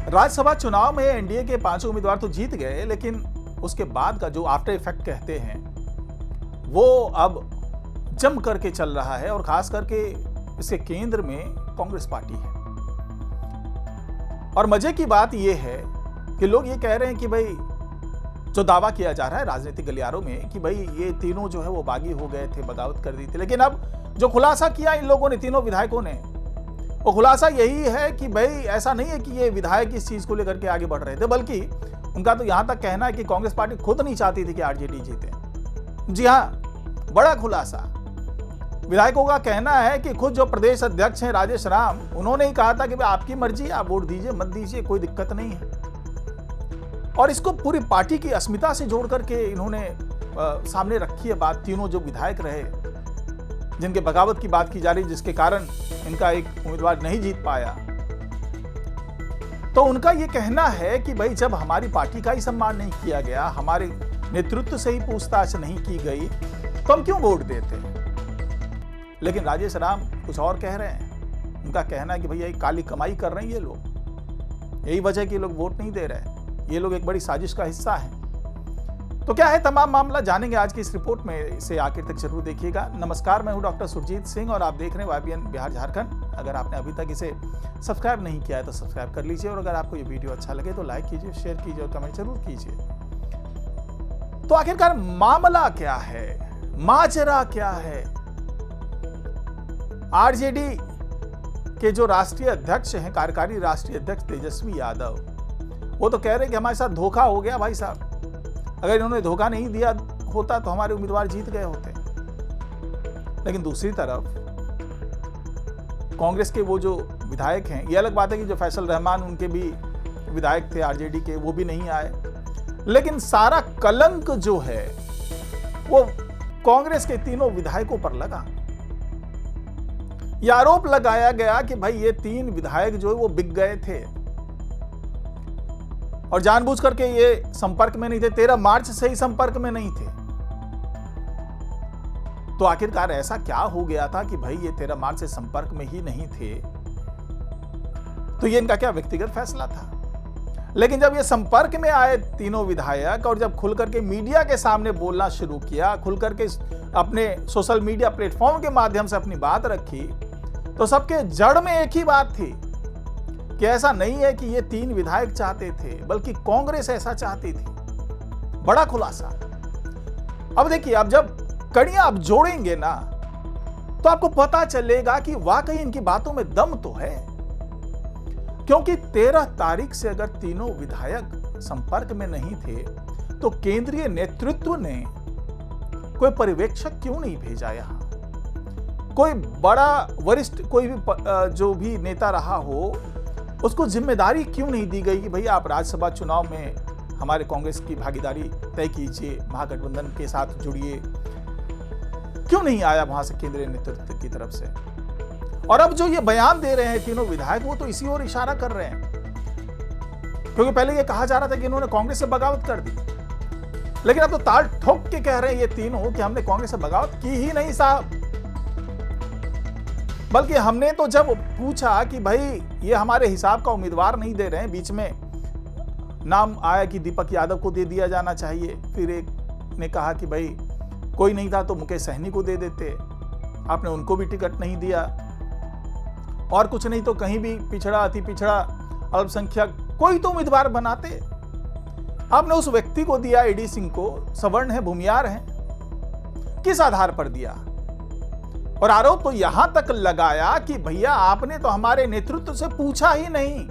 राज्यसभा चुनाव में एनडीए के 5 उम्मीदवार तो जीत गए, लेकिन उसके बाद का जो आफ्टर इफेक्ट कहते हैं वो अब जम करके चल रहा है और खास करके इसके केंद्र में कांग्रेस पार्टी है। और मजे की बात यह है कि लोग ये कह रहे हैं कि भाई जो दावा किया जा रहा है राजनीतिक गलियारों में कि भाई ये तीनों जो है वो बागी हो गए थे, बगावत कर दी थी, लेकिन अब जो खुलासा किया इन लोगों ने, तीनों विधायकों ने, वो खुलासा यही है कि भाई ऐसा नहीं है कि ये विधायक इस चीज को लेकर के आगे बढ़ रहे थे, बल्कि उनका तो यहां तक कहना है कि कांग्रेस पार्टी खुद नहीं चाहती थी कि आरजेडी जीते। जी हां, बड़ा खुलासा। विधायकों का कहना है कि खुद जो प्रदेश अध्यक्ष हैं राजेश राम, उन्होंने ही कहा था कि भाई आपकी मर्जी, आप वोट दीजिए मत दीजिए, कोई दिक्कत नहीं है। और इसको पूरी पार्टी की अस्मिता से जोड़ करके इन्होंने सामने रखी है बात। तीनों जो विधायक रहे जिनके बगावत की बात की जा रही, जिसके कारण इनका एक उम्मीदवार नहीं जीत पाया, तो उनका यह कहना है कि भाई जब हमारी पार्टी का ही सम्मान नहीं किया गया, हमारे नेतृत्व से ही पूछताछ नहीं की गई, तो हम क्यों वोट देते हैं। लेकिन राजेश राम कुछ और कह रहे हैं। उनका कहना है कि भैया काली कमाई कर रहे हैं ये लोग, यही वजह कि ये लोग वोट नहीं दे रहे हैं, ये लोग एक बड़ी साजिश का हिस्सा है। तो क्या है तमाम मामला, जानेंगे आज की इस रिपोर्ट में, इसे आखिर तक जरूर देखिएगा। नमस्कार, मैं हूं डॉक्टर सुरजीत सिंह और आप देख रहे हैं YBN बिहार झारखंड। अगर आपने अभी तक इसे सब्सक्राइब नहीं किया है तो सब्सक्राइब कर लीजिए, और अगर आपको ये वीडियो अच्छा लगे तो लाइक कीजिए, शेयर कीजिए और कमेंट जरूर कीजिए। तो आखिरकार मामला क्या है, माजरा क्या है। आरजेडी के जो राष्ट्रीय अध्यक्ष हैं, कार्यकारी राष्ट्रीय अध्यक्ष तेजस्वी यादव, वो तो कह रहे हैं कि हमारे साथ धोखा हो गया भाई साहब, अगर इन्होंने धोखा नहीं दिया होता तो हमारे उम्मीदवार जीत गए होते। लेकिन दूसरी तरफ कांग्रेस के वो जो विधायक हैं, ये अलग बात है कि जो फैसल रहमान उनके भी विधायक थे आरजेडी के, वो भी नहीं आए, लेकिन सारा कलंक जो है वो कांग्रेस के तीनों विधायकों पर लगा। यह आरोप लगाया गया कि भाई ये 3 विधायक जो है वो बिक गए थे और जानबूझ करके ये संपर्क में नहीं थे, 13 मार्च से ही संपर्क में नहीं थे। तो आखिरकार ऐसा क्या हो गया था कि भाई ये 13 मार्च से संपर्क में ही नहीं थे, तो ये इनका क्या व्यक्तिगत फैसला था। लेकिन जब ये संपर्क में आए तीनों विधायक और जब खुल करके मीडिया के सामने बोलना शुरू किया, खुल करके अपने सोशल मीडिया प्लेटफॉर्म के माध्यम से अपनी बात रखी, तो सबके जड़ में एक ही बात थी कि ऐसा नहीं है कि ये 3 विधायक चाहते थे, बल्कि कांग्रेस ऐसा चाहती थी। बड़ा खुलासा। अब देखिए, अब जब कड़ियां आप जोड़ेंगे ना तो आपको पता चलेगा कि वाकई इनकी बातों में दम तो है। क्योंकि 13 तारीख से अगर तीनों विधायक संपर्क में नहीं थे तो केंद्रीय नेतृत्व ने कोई पर्यवेक्षक क्यों नहीं भेजा यहां, कोई बड़ा वरिष्ठ कोई भी जो भी नेता रहा हो उसको जिम्मेदारी क्यों नहीं दी गई कि भाई आप राज्यसभा चुनाव में हमारे कांग्रेस की भागीदारी तय कीजिए, महागठबंधन के साथ जुड़िए। क्यों नहीं आया वहां से केंद्रीय नेतृत्व की तरफ से। और अब जो ये बयान दे रहे हैं तीनों विधायक, वो तो इसी ओर इशारा कर रहे हैं, क्योंकि पहले ये कहा जा रहा था कि इन्होंने कांग्रेस से बगावत कर दी, लेकिन अब तो ताल ठोक के कह रहे हैं ये तीनों कि हमने कांग्रेस से बगावत की ही नहीं साहब। बल्कि हमने तो जब पूछा कि भाई ये हमारे हिसाब का उम्मीदवार नहीं दे रहे हैं, बीच में नाम आया कि दीपक यादव को दे दिया जाना चाहिए, फिर एक ने कहा कि भाई कोई नहीं था तो मुकेश सहनी को दे देते, आपने उनको भी टिकट नहीं दिया, और कुछ नहीं तो कहीं भी पिछड़ा, अति पिछड़ा, अल्पसंख्यक कोई तो उम्मीदवार बनाते। आपने उस व्यक्ति को दिया, एडी सिंह को, सवर्ण है, भूमियार है, किस आधार पर दिया। और आरोप तो यहां तक लगाया कि भैया आपने तो हमारे नेतृत्व से पूछा ही नहीं,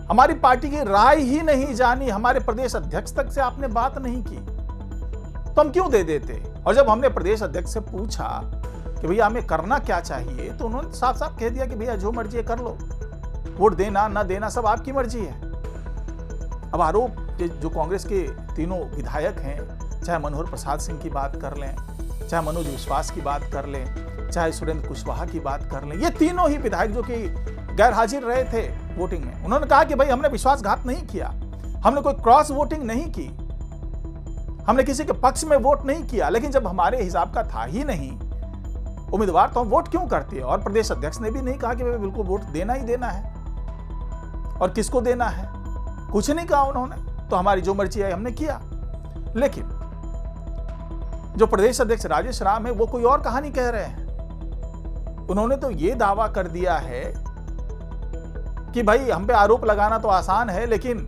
हमारी पार्टी की राय ही नहीं जानी, हमारे प्रदेश अध्यक्ष तक से आपने बात नहीं की, तो हम क्यों दे देते। और जब हमने प्रदेश अध्यक्ष से पूछा कि भैया हमें करना क्या चाहिए, तो उन्होंने साफ साफ कह दिया कि भैया जो मर्जी है कर लो, वोट देना ना देना सब आपकी मर्जी है। अब आरोप जो कांग्रेस के तीनों विधायक हैं, चाहे मनोहर प्रसाद सिंह की बात कर लें, चाहे मनोज विश्वास की बात कर लें, चाहे सुरेंद्र कुशवाहा की बात कर लें, ये तीनों ही विधायक जो कि गैर हाजिर रहे थे वोटिंग में, उन्होंने कहा कि भाई हमने विश्वासघात नहीं किया, हमने कोई क्रॉस वोटिंग नहीं की, हमने किसी के पक्ष में वोट नहीं किया। लेकिन जब हमारे हिसाब का था ही नहीं उम्मीदवार, तो हम वोट क्यों करते हैं। और प्रदेश अध्यक्ष ने भी नहीं कहा कि भाई बिल्कुल वोट देना ही देना है। और किसको देना है, कुछ नहीं कहा उन्होंने। तो हमारी जो मर्जी है हमने किया। लेकिन जो प्रदेश अध्यक्ष राजेश राम है वो कोई और कहानी कह रहे हैं। उन्होंने तो ये दावा कर दिया है कि भाई हम पे आरोप लगाना तो आसान है, लेकिन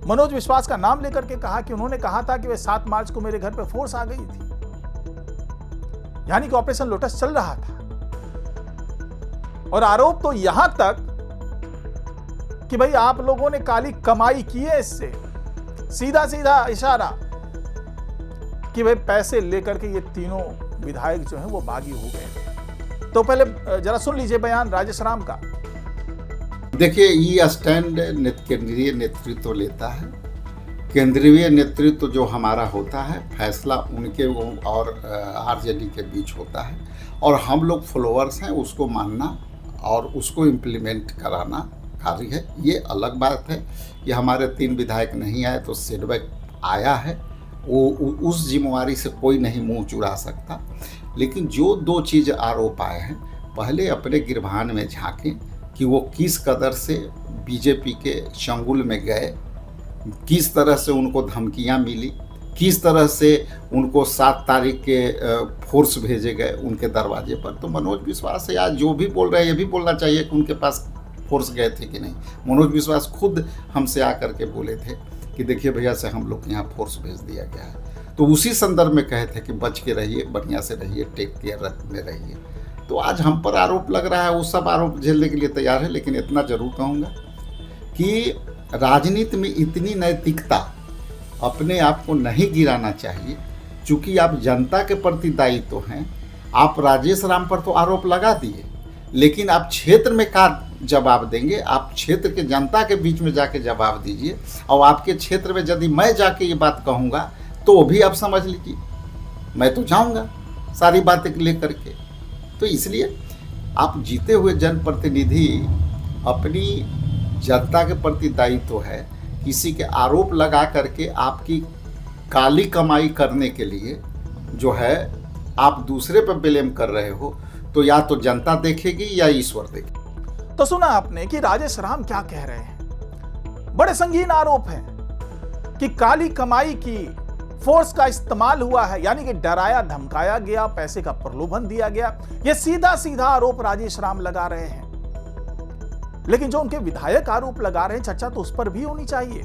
मनोज विश्वास का नाम लेकर के कहा कि उन्होंने कहा था कि वे 7 मार्च को मेरे घर पे फोर्स आ गई थी, यानी कि ऑपरेशन लोटस चल रहा था। और आरोप तो यहां तक कि भाई आप लोगों ने काली कमाई की है इससे, सीधा सीधा इशारा कि भाई पैसे लेकर के ये तीनों विधायक जो हैं वो बागी हो गए। तो पहले जरा सुन लीजिए बयान राजेश राम का। देखिए, ये स्टैंड केंद्रीय नेतृत्व लेता है। केंद्रीय नेतृत्व जो हमारा होता है, फैसला उनके और आरजेडी के बीच होता है, और हम लोग फॉलोअर्स हैं, उसको मानना और उसको इम्प्लीमेंट कराना कार्य है। ये अलग बात है कि हमारे 3 विधायक नहीं आए तो सेटबैक आया है, वो उस जिम्मेवारी से कोई नहीं मुंह चुरा सकता। लेकिन जो 2 चीज़ आरोप आए हैं, पहले अपने गिरबान में झांकें कि वो किस कदर से बीजेपी के चंगुल में गए, किस तरह से उनको धमकियां मिली, किस तरह से उनको 7 तारीख के फोर्स भेजे गए उनके दरवाजे पर। तो मनोज विश्वास से आज जो भी बोल रहे हैं, ये भी बोलना चाहिए कि उनके पास फोर्स गए थे कि नहीं। मनोज विश्वास खुद हमसे आकर के बोले थे कि देखिए भैया से हम लोग यहाँ फोर्स भेज दिया गया है। तो उसी संदर्भ में कहे थे कि बच के रहिए, बढ़िया से रहिए, टेक केयर में रहिए। तो आज हम पर आरोप लग रहा है, वो सब आरोप झेलने के लिए तैयार है। लेकिन इतना जरूर कहूँगा कि राजनीति में इतनी नैतिकता अपने आप को नहीं गिराना चाहिए। चूँकि आप जनता के प्रति दायित्व हैं, आप राजेश राम पर तो आरोप लगा दिए, लेकिन आप क्षेत्र में का जवाब देंगे? आप क्षेत्र के जनता के बीच में जाके जवाब दीजिए। और आपके क्षेत्र में यदि मैं जाके ये बात कहूँगा तो भी आप समझ लीजिए मैं तो जाऊँगा सारी बातें लेकर के। तो इसलिए आप जीते हुए जनप्रतिनिधि, अपनी जनता के प्रति दायित्व है। किसी के आरोप लगा करके आपकी काली कमाई करने के लिए जो है आप दूसरे पर ब्लेम कर रहे हो, तो या तो जनता देखेगी या ईश्वर देखेगी। तो सुना आपने कि राजेश राम क्या कह रहे हैं। बड़े संगीन आरोप हैं कि काली कमाई की फोर्स का इस्तेमाल हुआ है, यानी कि डराया धमकाया गया, पैसे का प्रलोभन दिया गया। यह सीधा सीधा आरोप राजेश राम लगा रहे हैं। लेकिन जो उनके विधायक आरोप लगा रहे हैं, चर्चा तो उस पर भी होनी चाहिए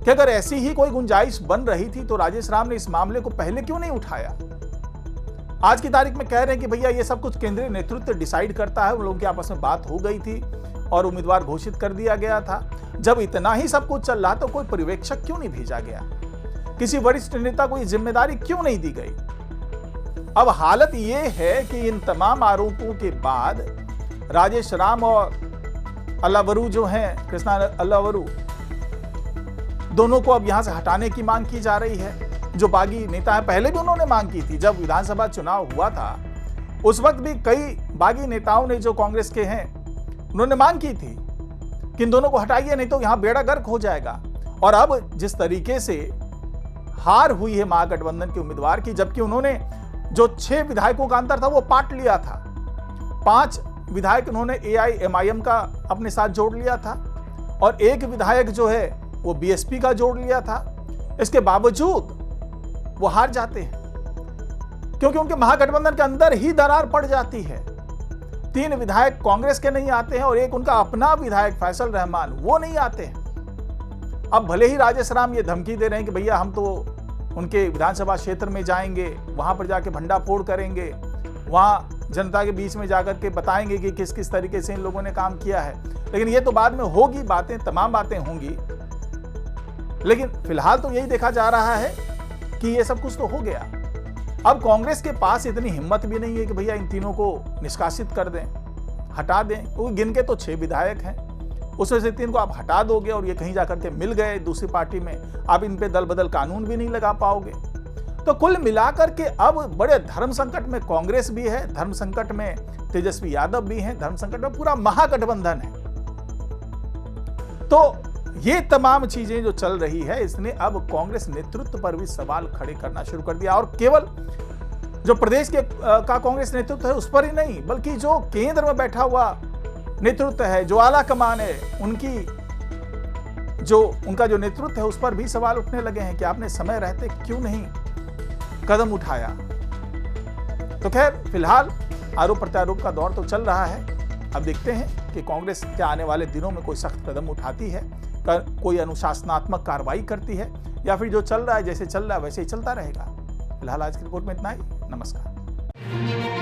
कि अगर ऐसी ही कोई गुंजाइश बन रही थी तो राजेश राम ने इस मामले को पहले क्यों नहीं उठाया। आज की तारीख में कह रहे हैं कि भैया ये सब कुछ केंद्रीय नेतृत्व डिसाइड करता है, उन लोगों की आपस में बात हो गई थी और उम्मीदवार घोषित कर दिया गया था। जब इतना ही सब कुछ चल रहा तो कोई पर्यवेक्षक क्यों नहीं भेजा गया, किसी वरिष्ठ नेता को ये जिम्मेदारी क्यों नहीं दी गई। अब हालत ये है कि इन तमाम आरोपों के बाद राजेश राम और अल्लावरू जो हैं, कृष्णा अल्लावरू, दोनों को अब यहां से हटाने की मांग की जा रही है। जो बागी नेता है, पहले भी उन्होंने मांग की थी, जब विधानसभा चुनाव हुआ था उस वक्त भी कई बागी नेताओं ने जो कांग्रेस के हैं उन्होंने मांग की थी कि इन दोनों को हटाइए, नहीं तो यहां बेड़ा गर्क हो जाएगा। और अब जिस तरीके से हार हुई है महागठबंधन के उम्मीदवार की, जबकि उन्होंने जो 6 विधायकों का अंतर था वो पाट लिया था, 5 विधायक उन्होंने AIMIM का अपने साथ जोड़ लिया था और 1 विधायक जो है वो BSP का जोड़ लिया था। इसके बावजूद वो हार जाते हैं क्योंकि उनके महागठबंधन के अंदर ही दरार पड़ जाती है। 3 विधायक कांग्रेस के नहीं आते हैं और 1 उनका अपना विधायक फैसल रहमान, वो नहीं आते हैं। अब भले ही राजेश राम ये धमकी दे रहे हैं कि भैया हम तो उनके विधानसभा क्षेत्र में जाएंगे, वहां पर जाके भंडाफोड़ करेंगे, वहां जनता के बीच में जाकर के बताएंगे कि किस किस तरीके से इन लोगों ने काम किया है। लेकिन ये तो बाद में होगी, बातें तमाम बातें होंगी। लेकिन फिलहाल तो यही देखा जा रहा है कि ये सब कुछ तो हो गया। अब कांग्रेस के पास इतनी हिम्मत भी नहीं है कि भैया इन तीनों को निष्कासित कर दें, हटा दें, क्योंकि गिन के तो 6 विधायक हैं, उसमें से 3 को आप हटा दोगे और ये कहीं जाकर के मिल गए दूसरी पार्टी में, आप इन पे दल बदल कानून भी नहीं लगा पाओगे। तो कुल मिलाकर के अब बड़े धर्म संकट में कांग्रेस भी है, धर्म संकट में तेजस्वी यादव भी हैं, धर्म संकट में पूरा महागठबंधन है। तो ये तमाम चीजें जो चल रही है, इसने अब कांग्रेस नेतृत्व पर भी सवाल खड़े करना शुरू कर दिया। और केवल जो प्रदेश के का कांग्रेस नेतृत्व है उस पर ही नहीं, बल्कि जो केंद्र में बैठा हुआ नेतृत्व है, जो आला कमान है, उनका जो नेतृत्व है उस पर भी सवाल उठने लगे हैं कि आपने समय रहते क्यों नहीं कदम उठाया। तो खैर, फिलहाल आरोप प्रत्यारोप का दौर तो चल रहा है। अब देखते हैं कि कांग्रेस क्या आने वाले दिनों में कोई सख्त कदम उठाती है, कोई अनुशासनात्मक कार्रवाई करती है, या फिर जो चल रहा है, जैसे चल रहा है वैसे ही चलता रहेगा। फिलहाल आज की रिपोर्ट में इतना ही। नमस्कार।